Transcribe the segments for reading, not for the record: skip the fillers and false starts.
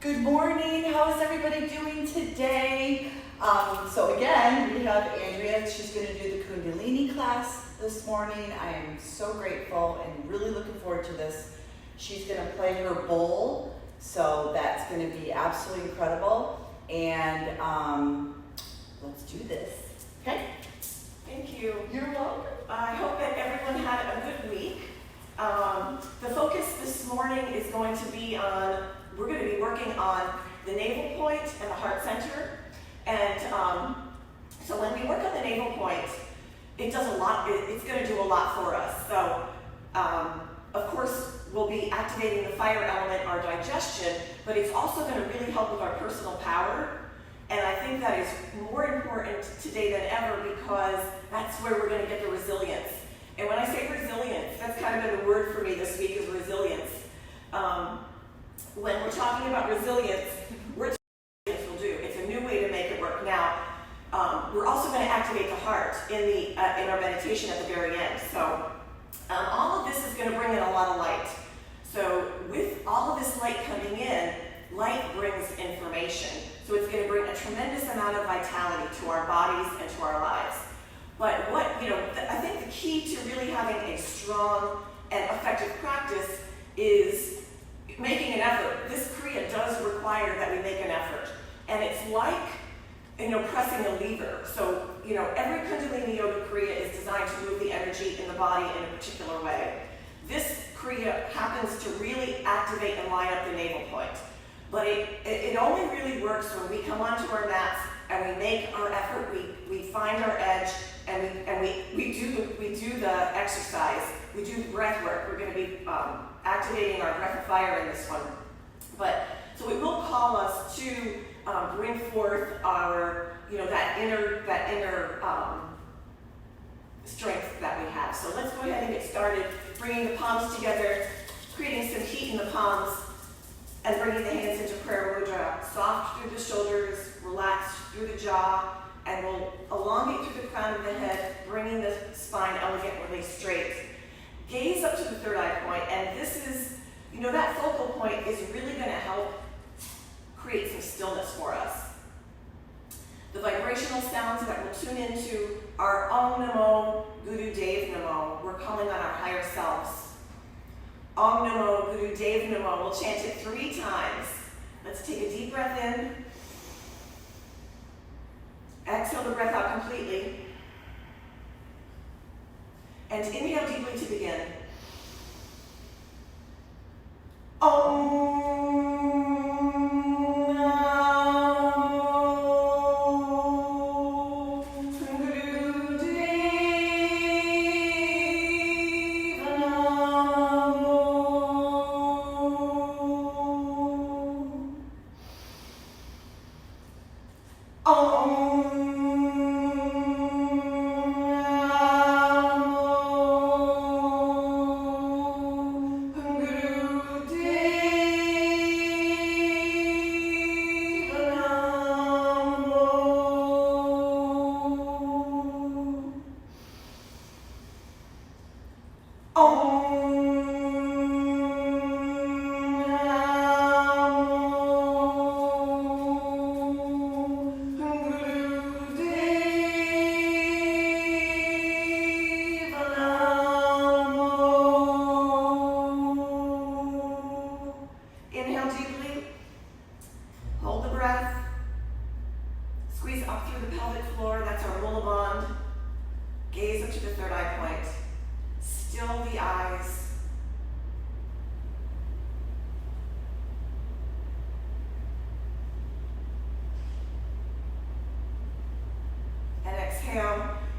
Good morning. How is everybody doing today? So again, we have Andrea. She's going to do the Kundalini class this morning. I am so grateful and really looking forward to this. She's going to play her bowl, so that's going to be absolutely incredible. And let's do this. Okay? Thank you. You're welcome. I hope that everyone had a good week. The focus this morning is going to be on, we're going to be working on the navel point and the heart center. And so when we work on the navel point, it does a lot, it's going to do a lot for us. So, of course, we'll be activating the fire element, our digestion, but it's also going to really help with our personal power. And I think that is more important today than ever because that's where we're going to get the resilience. And when I say resilience, that's kind of been the word for me this week is resilience. When we're talking about resilience, we're talking about what we'll do. It's a new way to make it work. Now, we're also going to activate the heart in our meditation at the very end. So all of this is going to bring in a lot of light. So with all of this light coming in, light brings information. So it's going to bring a tremendous amount of vitality to our bodies and to our lives. But I think the key to really having a strong and effective practice is making an effort. This Kriya does require that we make an effort. And it's like, pressing a lever. So, every Kundalini Yoga Kriya is designed to move the energy in the body in a particular way. This Kriya happens to really activate and line up the navel point. But it only really works when we come onto our mats and we make our effort, we find our edge, and we do the exercise, we do the breath work. We're going to be activating our breath of fire in this one. So it will call us to bring forth our, that inner strength that we have. So let's go ahead and get started, bringing the palms together, creating some heat in the palms, and bringing the hands into prayer mudra. Soft through the shoulders, relaxed through the jaw, and we'll elongate through the crown of the head, bringing the spine elegantly straight. Gaze up to the third eye point, and this is, that focal point is really going to help create some stillness for us. The vibrational sounds that we'll tune into are Om Namo Guru Dev Namo. We're calling on our higher selves. Om Namo Guru Dev Namo. We'll chant it 3 times. Let's take a deep breath in. Exhale the breath out completely. And inhale deeply to begin. Om.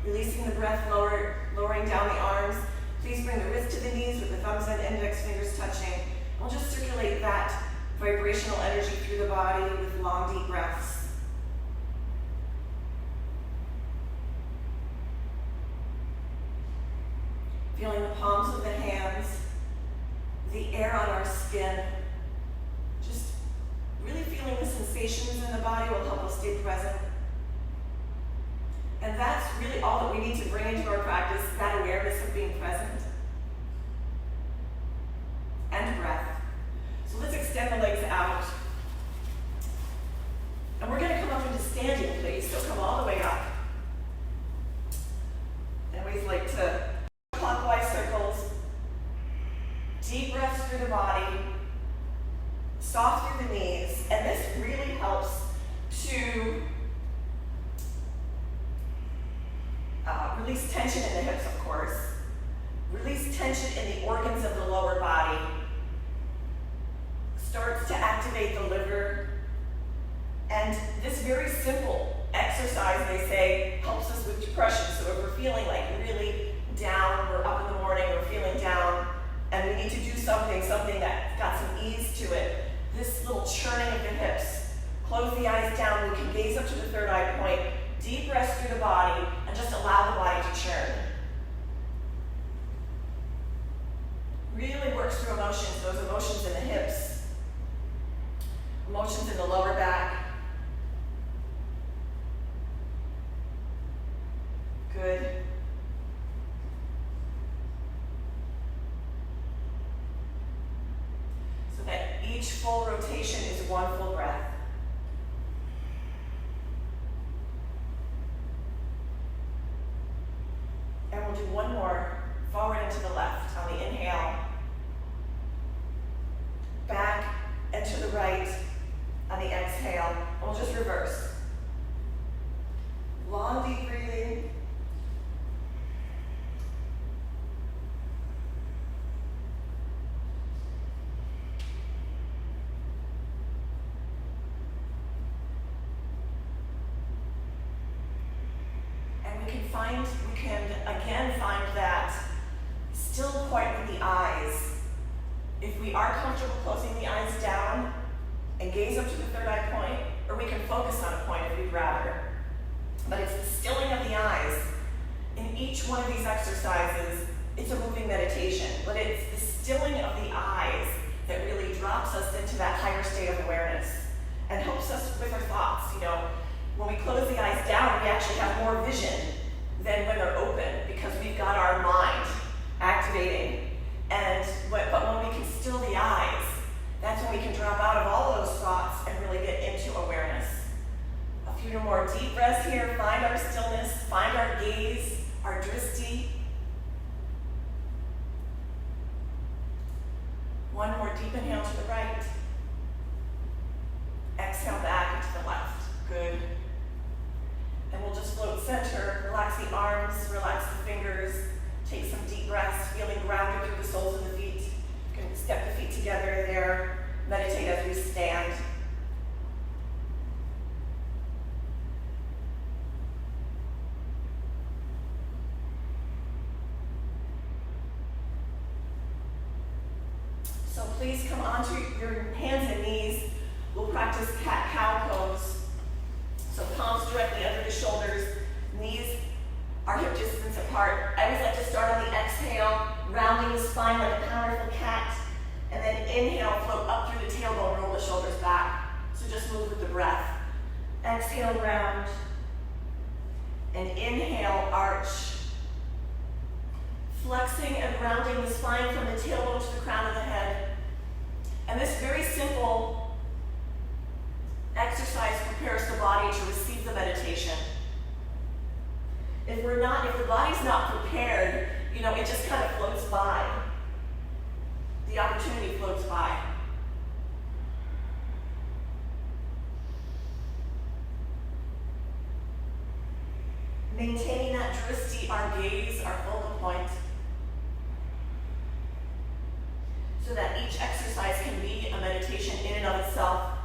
Releasing the breath, lowering down the arms. Please bring the wrist to the knees with the thumbs and index fingers touching. We'll just circulate that vibrational energy through the body with long, deep breaths. Feeling the palms of the hands, the air on our skin. Just really feeling the sensations in the body will help us stay present. And that's really all that we need to bring into our practice, that awareness of being present. And breath. So let's extend the legs out. through the body, soft through the knees, and this really helps to release tension in the hips, of course, release tension in the organs of the lower body, starts to activate the liver, and this very simple exercise, they say, helps us with depression. So if we're feeling like really down, we're up in the morning, we're feeling down, and we need to do something that's got some ease to it, this little churning of the hips, close the eyes down, we can gaze up to the third eye point, deep breaths through the body, and just allow the body to churn. Really works through emotions, those emotions in the hips, emotions in the lower back. Good. So that each full rotation is one full breath. And we'll do one more, forward and to the left on the inhale. Back and to the right on the exhale. And we'll just reverse. Long, deep breathing. We can again find that still point with the eyes. If we are comfortable closing the eyes down and gaze up to the third eye point, or we can focus on a point if we'd rather. But it's the stilling of the eyes. In each one of these exercises, it's a moving meditation, but it's the stilling of the eyes that really drops us into that higher state of awareness and helps us with our thoughts. You know, when we close the eyes down, we actually have more vision than when they're open, because we've got our mind activating. But when we can still the eyes, that's when we can drop out of all those thoughts and really get into awareness. A few more deep breaths here. Find our stillness, find our gaze, our drishti. One more deep inhale to the right. Exhale back into the left. Good. And we'll just float center, relax the arms, relax the fingers, take some deep breaths, feeling grounded through the soles of the feet. You can step the feet together there, meditate as we stand. So please come onto your hands and knees. We'll practice cat-cow pose. So palms directly under the shoulders, knees are hip distance apart. I always like to start on the exhale, rounding the spine like a powerful cat, and then inhale, float up through the tailbone, roll the shoulders back. So just move with the breath. Exhale, round, and inhale, arch. Flexing and rounding the spine from the tailbone to the crown of the head. And this very simple exercise prepares the body to receive the meditation. If the body's not prepared, it just kind of floats by. The opportunity floats by. Maintaining that drishti, our gaze, our focal point, so that each exercise can be a meditation in and of itself.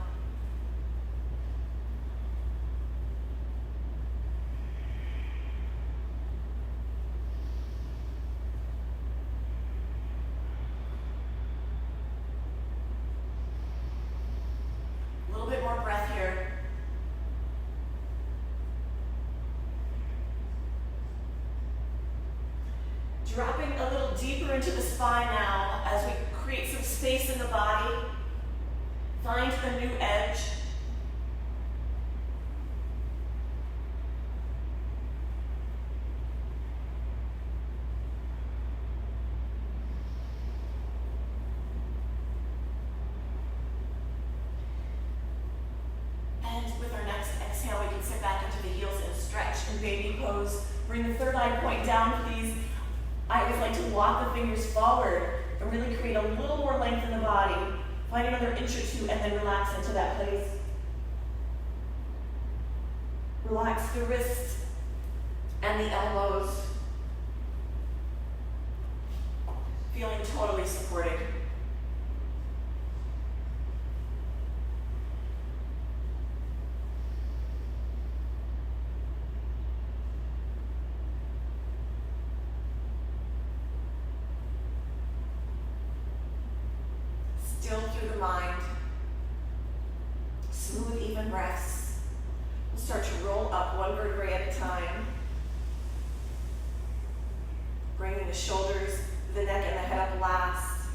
Dropping a little deeper into the spine now as we create some space in the body. Find a new edge. And with our next exhale, we can sit back into the heels and stretch in baby pose. Bring the third eye point down, please. I always like to walk the fingers forward, and really create a little more length in the body. Find another inch or two and then relax into that place. Relax the wrists and the elbows. Feeling totally supported. Still through the mind. Smooth, even breaths. We'll start to roll up one vertebrae at a time. Bringing the shoulders, the neck, and the head up last.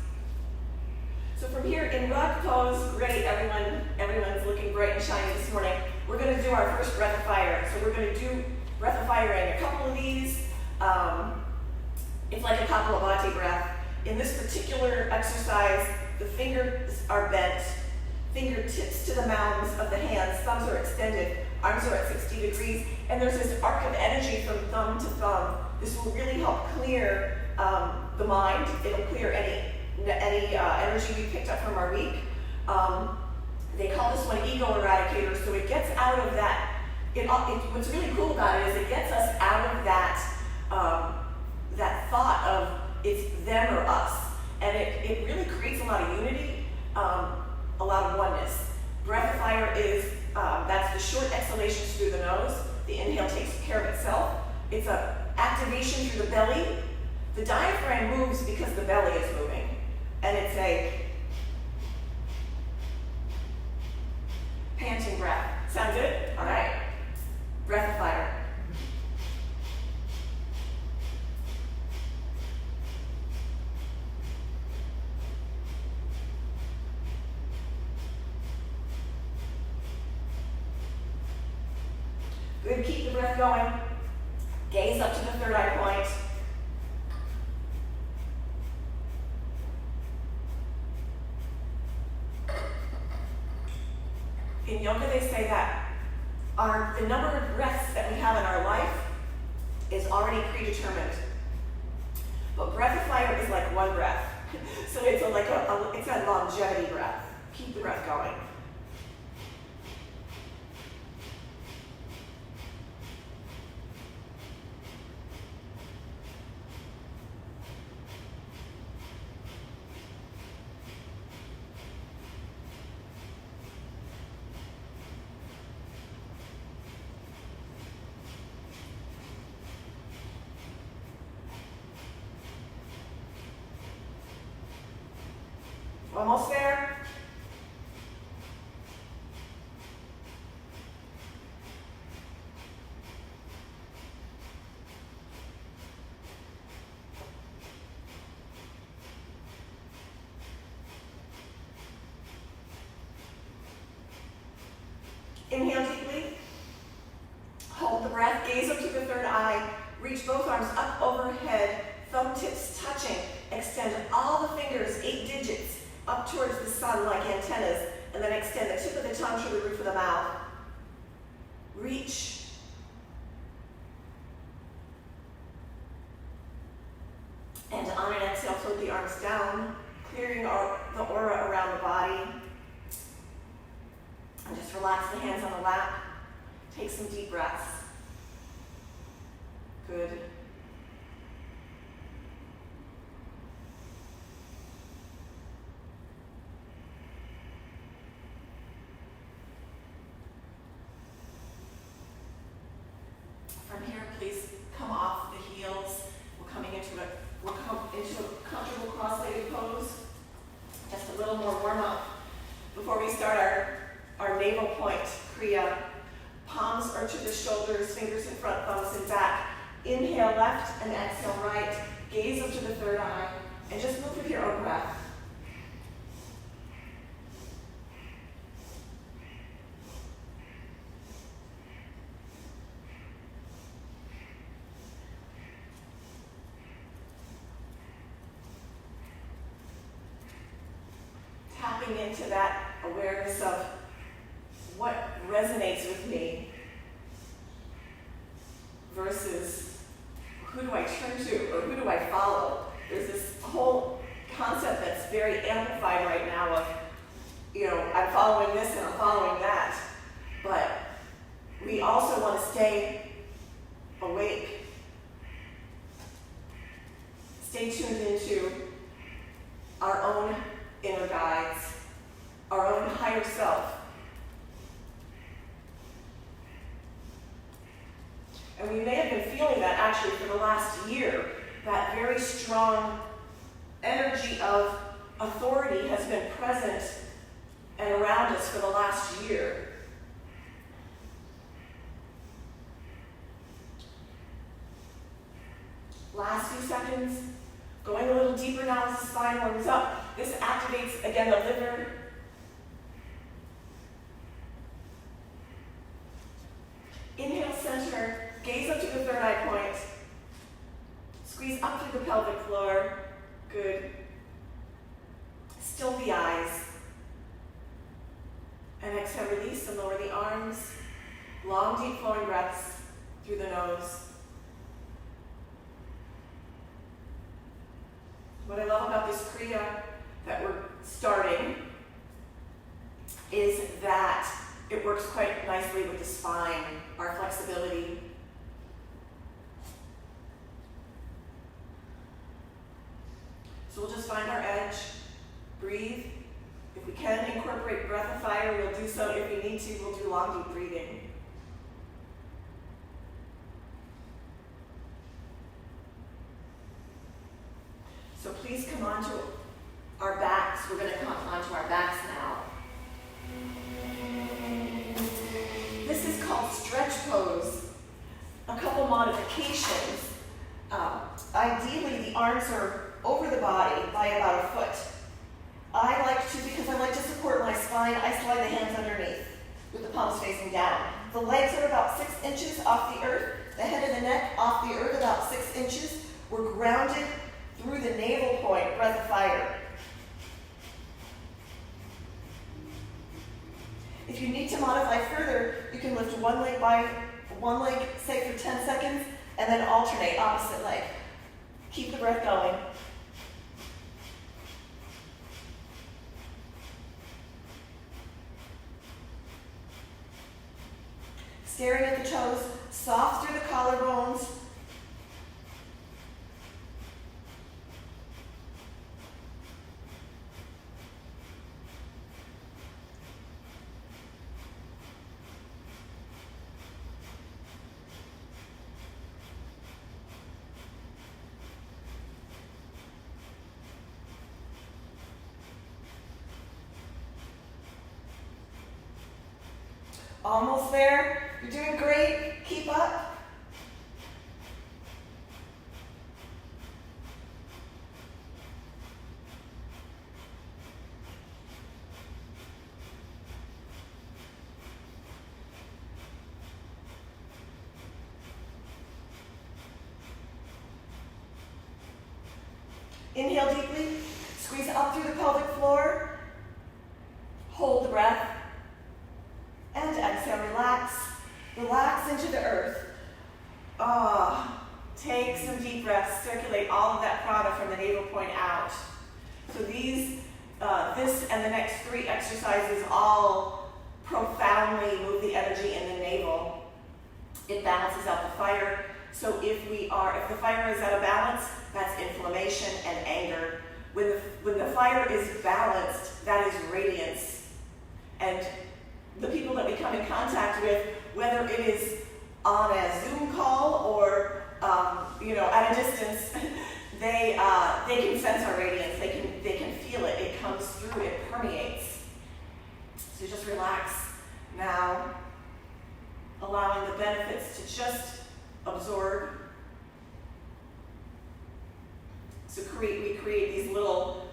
So from here in rock pose, great, everyone's looking bright and shiny this morning. We're going to do our first breath of fire. So we're going to do breath of fire in a couple of these. It's like a Kapalabhati breath. In this particular exercise, the fingers are bent, fingertips to the mounds of the hands, thumbs are extended, arms are at 60 degrees, and there's this arc of energy from thumb to thumb. This will really help clear the mind. It'll clear any energy we picked up from our week. They call this one ego eradicator, so it gets out of that. What's really cool about it is it gets us out of that thought of it's them or us. And it really creates a lot of unity, a lot of oneness. Breath of fire is, that's the short exhalations through the nose. The inhale takes care of itself. It's an activation through the belly. The diaphragm moves because the belly is moving. And it's a panting breath. Sound good? All right. Breath of fire. Good, keep the breath going. Gaze up to the third eye point. In yoga, they say that the number of breaths that we have in our life is already predetermined. But breath of fire is like one breath. So it's it's a longevity breath. Keep the breath going. Almost there. Inhale deeply. Hold the breath. Gaze up to the third eye. Reach both arms up overhead. Thumb tips touching. Extend all the fingers, 8 digits, up towards the sun like antennas, and then extend the tip of the tongue to the roof of the mouth. Reach. And on an exhale, float the arms down, clearing the aura around the body. And just relax the hands on the lap. Take some deep breaths. Good. From here, please come off the heels. We're coming into a comfortable cross-legged pose. Just a little more warm-up before we start our navel point, Kriya. Palms are to the shoulders, fingers in front, thumbs in back. Inhale left and exhale right. Gaze up to the third eye and just move with your own breath. Tapping into that awareness of what resonates with me versus who do I turn to or who do I follow. There's this whole concept that's very amplified right now of, I'm following this and I'm following that. But we also want to stay awake. Stay tuned into our own inner guides, our own higher self. And we may have been feeling that actually for the last year, that very strong energy of authority has been present and around us for the last year. Last few seconds, going a little deeper now as the spine warms up. This activates, again, the liver. Inhale, center, gaze up to the third eye point. Squeeze up through the pelvic floor. Good. Still the eyes. And exhale, release and lower the arms. Long, deep flowing breaths through the nose. What I love about this Kriya that we're starting is that it works quite nicely with the spine, our flexibility. So we'll just find our edge, breathe. If we can incorporate breath of fire, we'll do so. If we need to, we'll do long, deep breathing. So please come onto our backs. We're going to come onto our backs now. This is called stretch pose. A couple modifications. Ideally, the arms are over the body by about a foot. I like to, because I like to support my spine, I slide the hands underneath with the palms facing down. The legs are about 6 inches off the earth. The head and the neck off the earth about 6 inches. We're grounded through the navel point, breath of fire. If you need to modify further, you can lift one leg, say for 10 seconds, and then alternate opposite leg. Keep the breath going. Staring at the toes, soft through the collarbones. Almost there. You're doing great. Keep up. Inhale deeply. Squeeze up through the pelvic floor. Hold the breath. And exhale, relax. Relax into the earth. Take some deep breaths. Circulate all of that prana from the navel point out. So this and the next 3 exercises all profoundly move the energy in the navel. It balances out the fire. So if the fire is out of balance, that's inflammation and anger. When the fire is balanced, that is radiance. And the people that we come in contact with, whether it is on a Zoom call or at a distance, they can sense our radiance. They can feel it. It comes through. It permeates. So just relax now, allowing the benefits to just absorb. So we create these little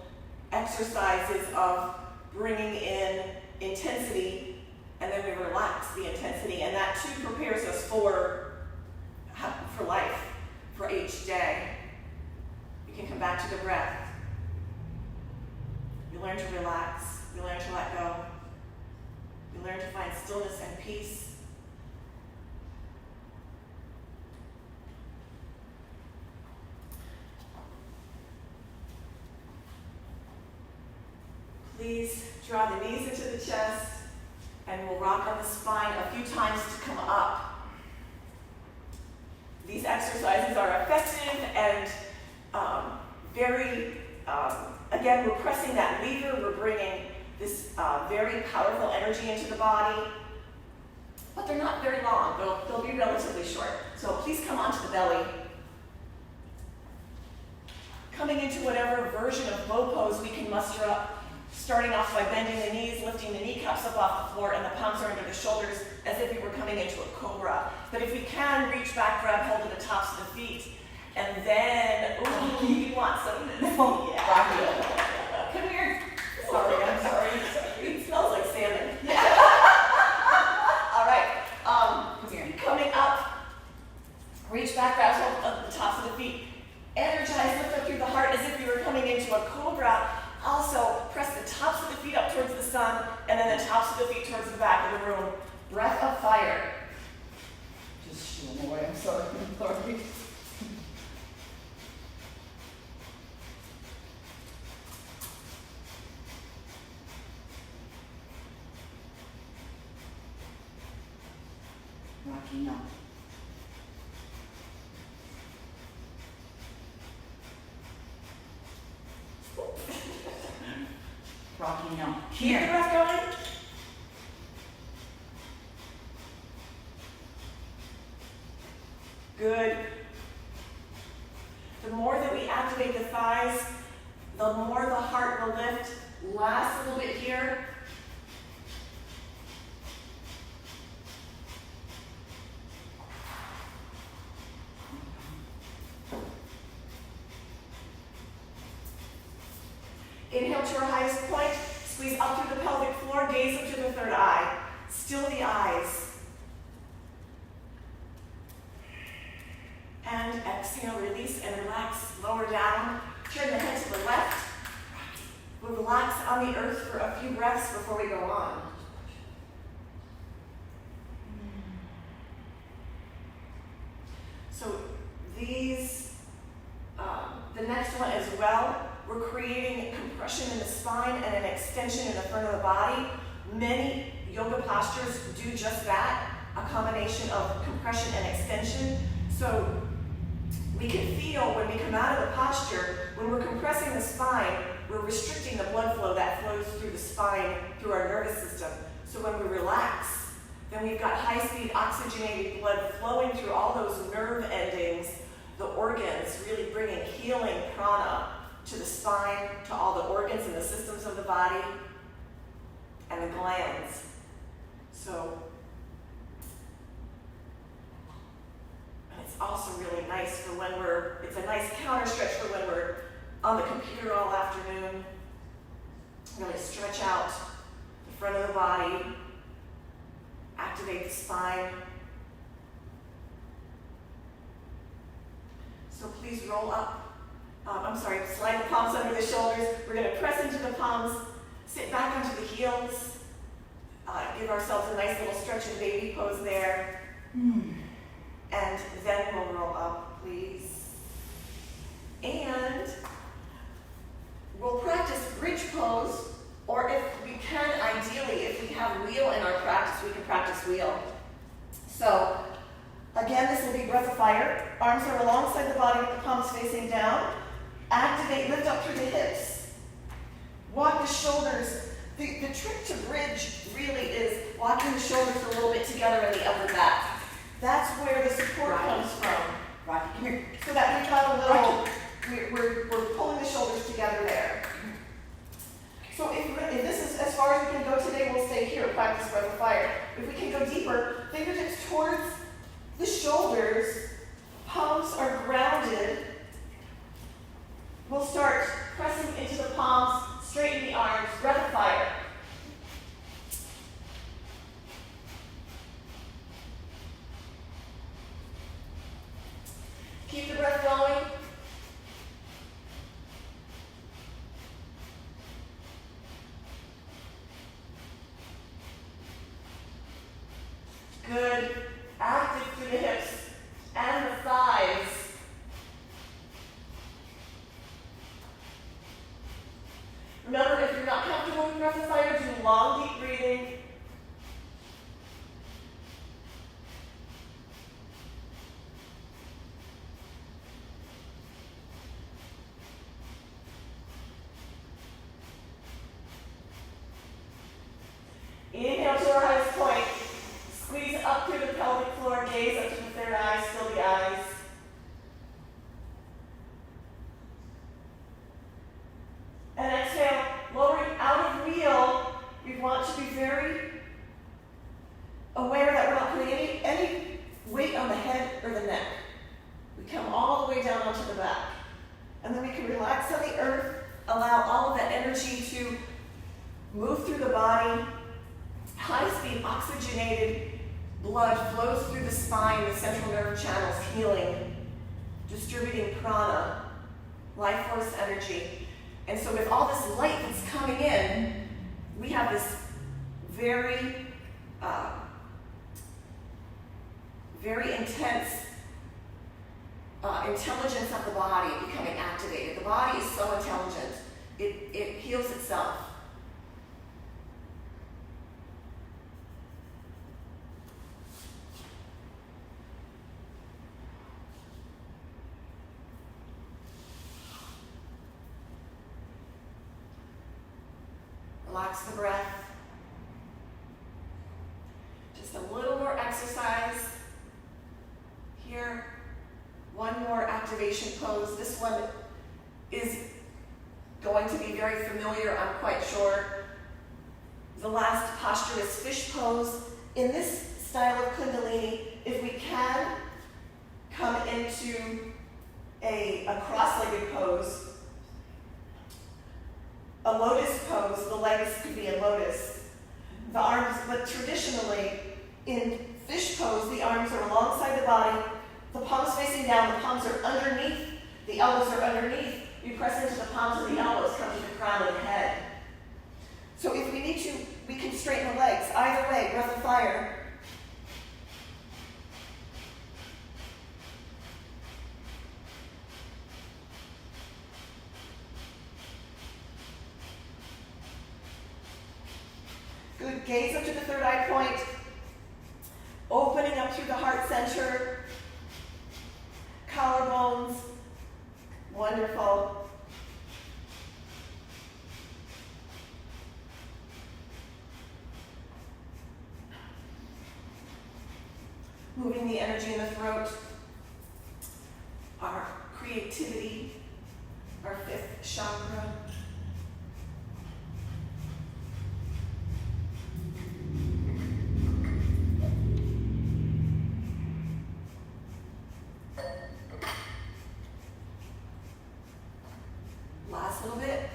exercises of bringing in intensity, and then we relax the intensity, and that too prepares us for life, for each day. We can come back to the breath. We learn to relax. We learn to let go. We learn to find stillness and peace. Please draw the knees into the chest, and we'll rock on the spine a few times to come up. These exercises are effective and again, we're pressing that lever, we're bringing this very powerful energy into the body, but they're not very long, they'll be relatively short. So please come onto the belly. Coming into whatever version of low pose we can muster up, starting off by bending the knees, lifting the kneecaps up off the floor, and the palms are under the shoulders as if we were coming into a cobra. But if we can, reach back, grab hold of the tops of the feet, and then, ooh, you want some of this? Yeah. Come here. Sorry, I'm sorry. It smells like salmon. All right. Come here. Coming up, reach back, grab hold of the tops of the feet. Energize, lift up through the heart as if you were coming into a cobra. Also, press the tops of the feet up towards the sun, and then the tops of the feet towards the back of the room. Breath of fire. Just shoo them away. I'm sorry. I'm sorry. Rocking up. Rocking up. Keep the breath going. Good. The more that we activate the thighs, the more the heart will lift. Last little bit here. Inhale to your highest point, squeeze up through the pelvic floor, gaze up to the third eye. Still the eyes. And exhale, release and relax, lower down. Turn the head to the left. We'll relax on the earth for a few breaths before we go on. So the next one as well, we're creating compression in the spine and an extension in the front of the body. Many yoga postures do just that, a combination of compression and extension. So we can feel when we come out of the posture, when we're compressing the spine, we're restricting the blood flow that flows through the spine, through our nervous system. So when we relax, then we've got high-speed oxygenated blood flowing through all those nerve endings, the organs, really bringing healing prana to the spine, to all the organs and the systems of the body, and the glands. So, and it's also really nice for when it's a nice counter stretch for when we're on the computer all afternoon. Really stretch out the front of the body, activate the spine. So please roll up. Slide the palms under the shoulders. We're going to press into the palms, sit back onto the heels, give ourselves a nice little stretch and baby pose there. And then we'll roll up, please. And we'll practice bridge pose, or if we can, ideally, if we have wheel in our practice, we can practice wheel. So, again, this will be breath of fire. Arms are alongside the body with the palms facing down. Activate, lift up through the hips. Walk the shoulders. The trick to bridge really is walking the shoulders a little bit together in the upper back. That's where the support comes from. Rocky, come here. So that we've got a little, we're pulling the shoulders together there. So if this is as far as we can go today, we'll stay here, practice breath of fire. If we can go deeper, fingertips towards the shoulders, palms are grounded. We'll start pressing into the palms, straighten the arms, breath of fire. Keep the breath going. Good. Active through the hips and the thighs. Remember, if you're not comfortable with long, deep breathing. Inhale to our highest point. Squeeze up through the pelvic floor. Gaze up to the third eye. Still the eyes. And exhale, lowering out of wheel. We want to be very aware that we're not putting any weight on the head or the neck. We come all the way down onto the back. And then we can relax on the earth, allow all of that energy to move through the body. High-speed oxygenated blood flows through the spine, the central nerve channels, healing, distributing prana, life force energy. And so with all this light that's coming in, we have this very, very intense intelligence of the body becoming activated. The body is so intelligent. It heals itself. Relax the breath. Just a little more exercise here. One more activation pose. This one is going to be very familiar, I'm quite sure. The last posture is fish pose. In this style of Kundalini, if we can come into a cross-legged pose, a lotus pose, the legs could be in lotus. The arms, but traditionally in fish pose, the arms are alongside the body, the palms facing down, the palms are underneath, the elbows are underneath. We press into the palms of the elbows, come to the crown of the head. So if we need to, we can straighten the legs. Either way, breath of fire. Good, gaze up to the third eye point, opening up through the heart center, collarbones, wonderful. Moving the energy in the throat, our creativity, our fifth chakra. Last little bit.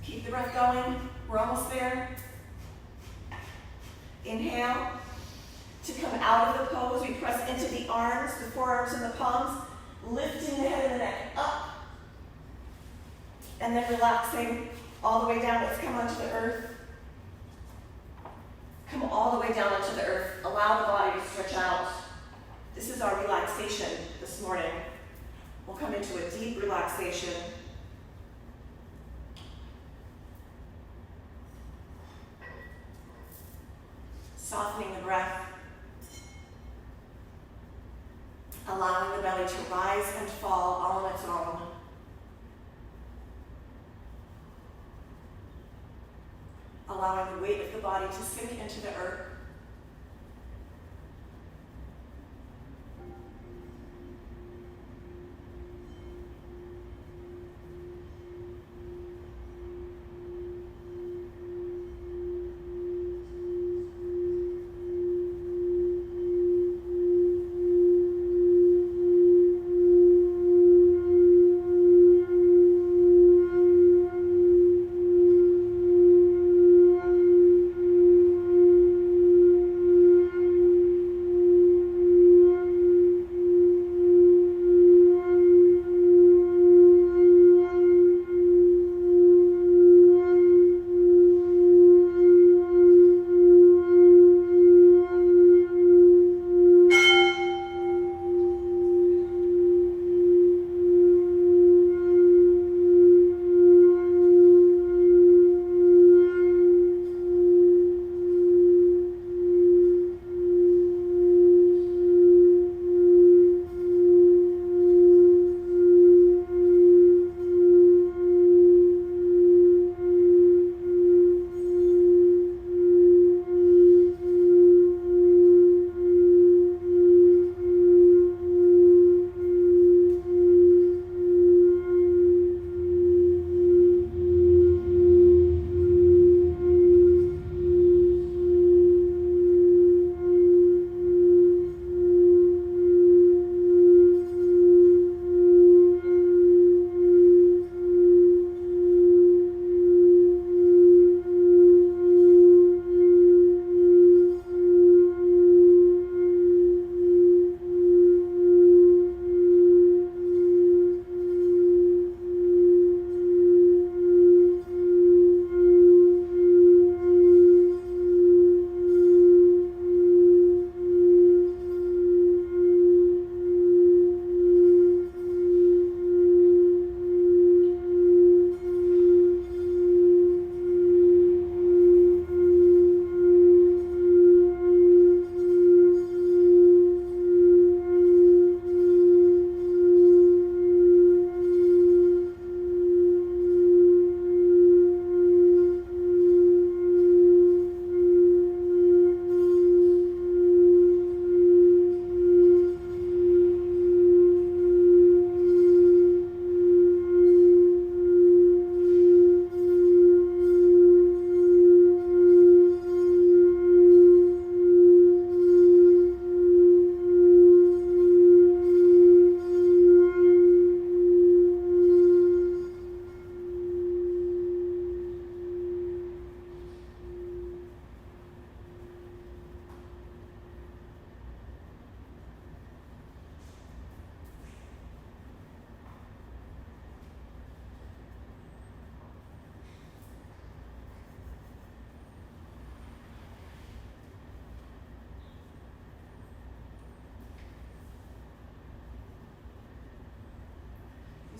Keep the breath going. We're almost there. Inhale. To come out of the pose, we press into the arms, the forearms and the palms, lifting the head and the neck up. And then relaxing all the way down. Let's come onto the earth. Come all the way down onto the earth. Allow the body to stretch out. This is our relaxation this morning. We'll come into a deep relaxation. Softening the breath. Allowing the belly to rise and fall all on its own. Allowing the weight of the body to sink into the earth.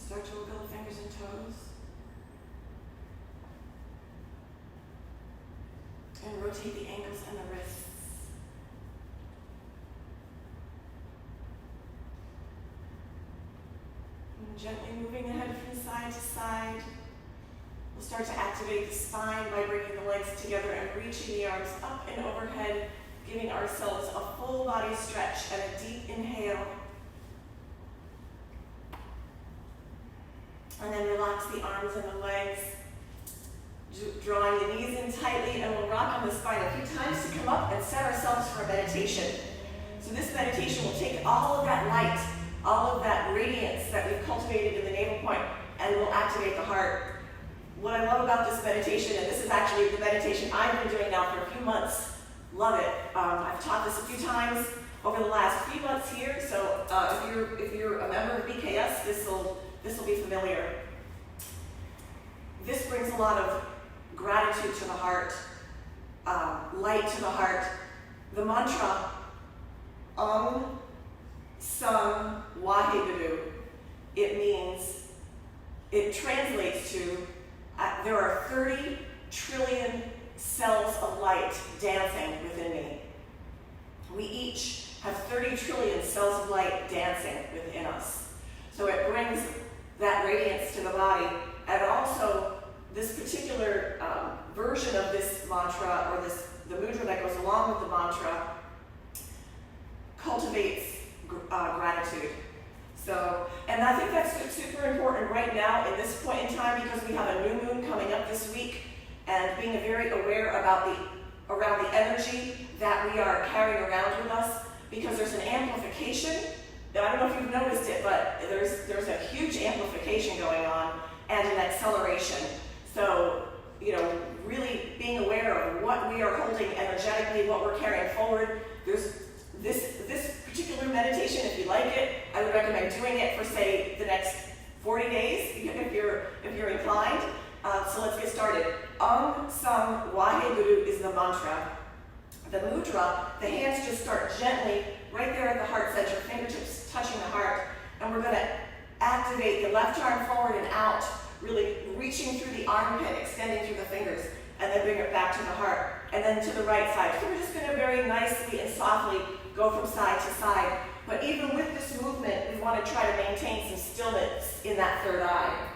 Start to wiggle the fingers and toes. And rotate the ankles and the wrists. And gently moving the head from side to side. We'll start to activate the spine by bringing the legs together and reaching the arms up and overhead, giving ourselves a full body stretch and a deep inhale. And then relax the arms and the legs, drawing the knees in tightly, and we'll rock on the spine a few times to come up and set ourselves for a meditation. So this meditation will take all of that light, all of that radiance that we've cultivated in the navel point, and we'll activate the heart. What I love about this meditation, and this is actually the meditation I've been doing now for a few months, love it. I've taught this a few times over the last few months here, so if you're a member of BKS, this will be familiar. This brings a lot of gratitude to the heart, light to the heart. The mantra, Sam Waheguru, it translates to, there are 30 trillion cells of light dancing within me. We each have 30 trillion cells of light dancing within us. So it brings that radiance to the body, and also this particular version of this mantra, or the mudra that goes along with the mantra, cultivates gratitude. So, and I think that's super important right now in this point in time, because we have a new moon coming up this week, and being very aware about around the energy that we are carrying around with us, because there's an amplification. I don't know if you've noticed it, but there's a huge amplification going on and an acceleration. So, really being aware of what we are holding energetically, what we're carrying forward. There's this particular meditation, if you like it, I would recommend doing it for, say, the next 40 days, if you're inclined. So let's get started. Sam Waheguru is the mantra. The mudra, the hands just start gently right there at the heart center, fingertips touching the heart, and we're going to activate the left arm forward and out, really reaching through the armpit, extending through the fingers, and then bring it back to the heart, and then to the right side. So we're just going to very nicely and softly go from side to side. But even with this movement, we want to try to maintain some stillness in that third eye.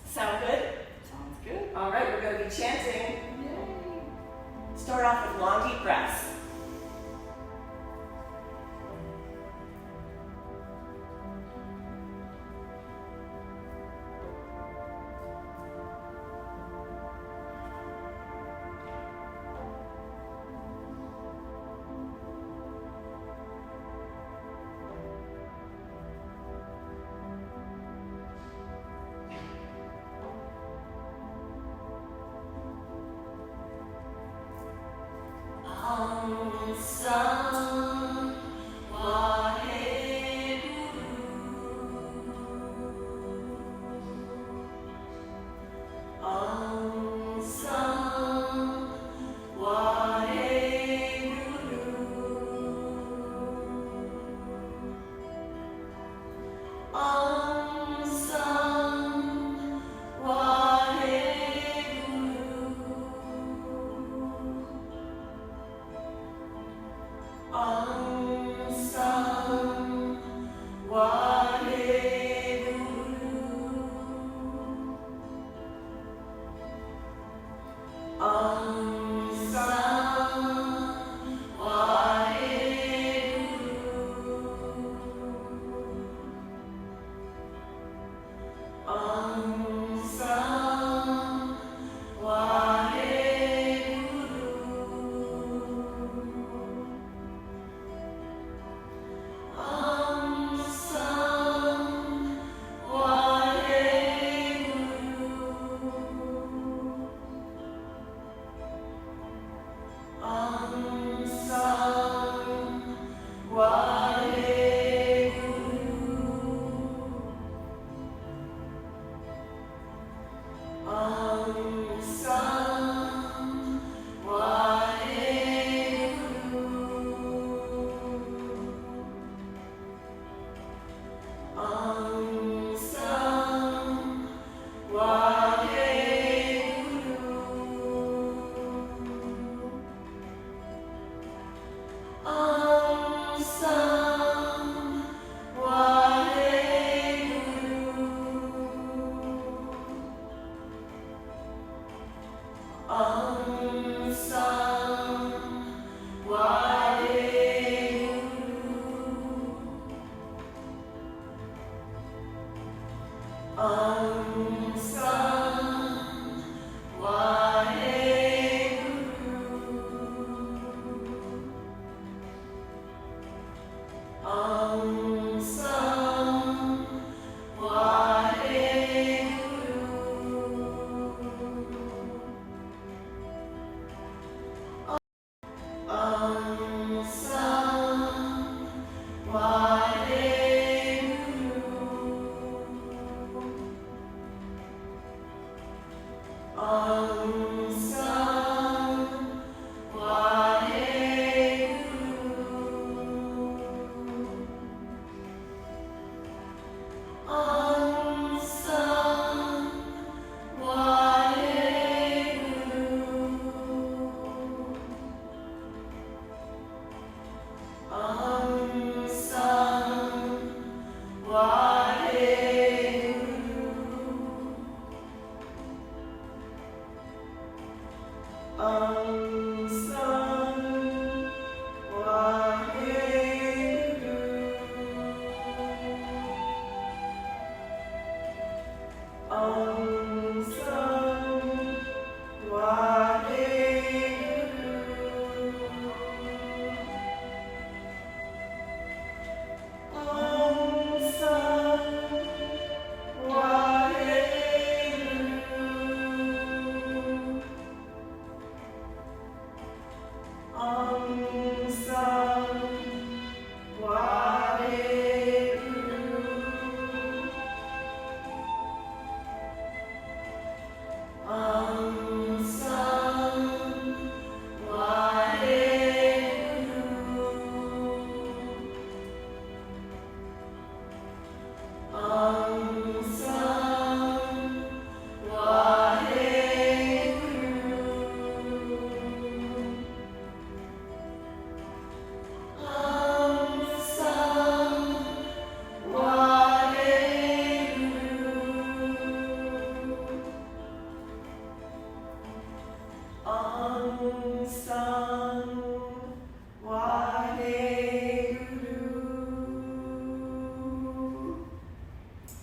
Sound good? Sounds good. All right, we're going to be chanting. Yay. Start off with long, deep breaths.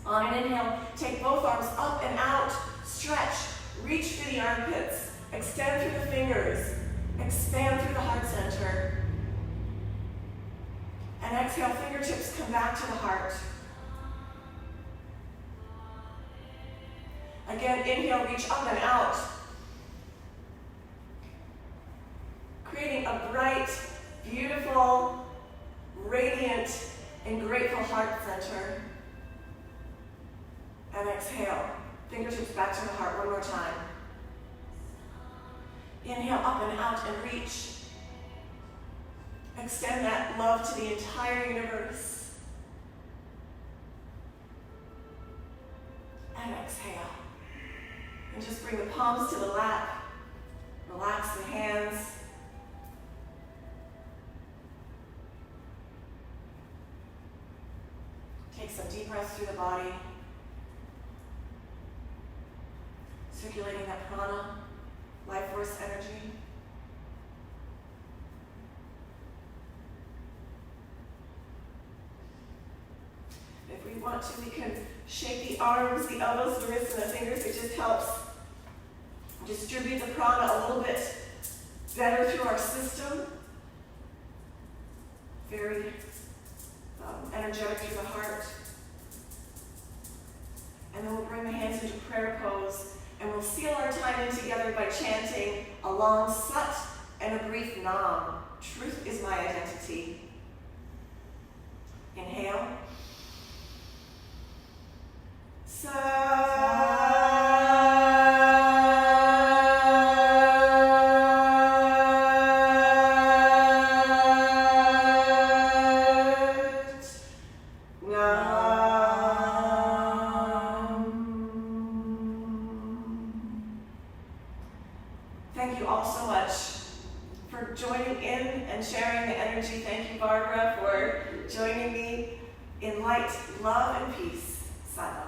On an inhale, take both arms up and out, stretch, reach through the armpits, extend through the fingers, expand through the heart center. And exhale, fingertips come back to the heart. Again, inhale, reach up and out, creating a bright, beautiful, radiant, and grateful heart center. And exhale, fingertips back to the heart one more time. Inhale, up and out and reach. Extend that love to the entire universe. And exhale. And just bring the palms to the lap. Relax the hands. Take some deep breaths through the body. Circulating that prana, life force energy. If we want to, we can shake the arms, the elbows, the wrists, and the fingers. It just helps distribute the prana a little bit better through our system. Very energetic through the heart. And then we'll bring the hands into prayer pose. And we'll seal our time in together by chanting a long Sat and a brief Nam. Truth is my identity. Inhale. Sat. Thank you all so much for joining in and sharing the energy. Thank you, Barbara, for joining me in light, love, and peace. Sadam.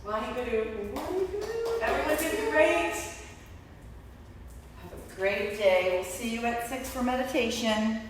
Waheguru. Everyone did great. Have a great day. We'll see you at 6 for meditation.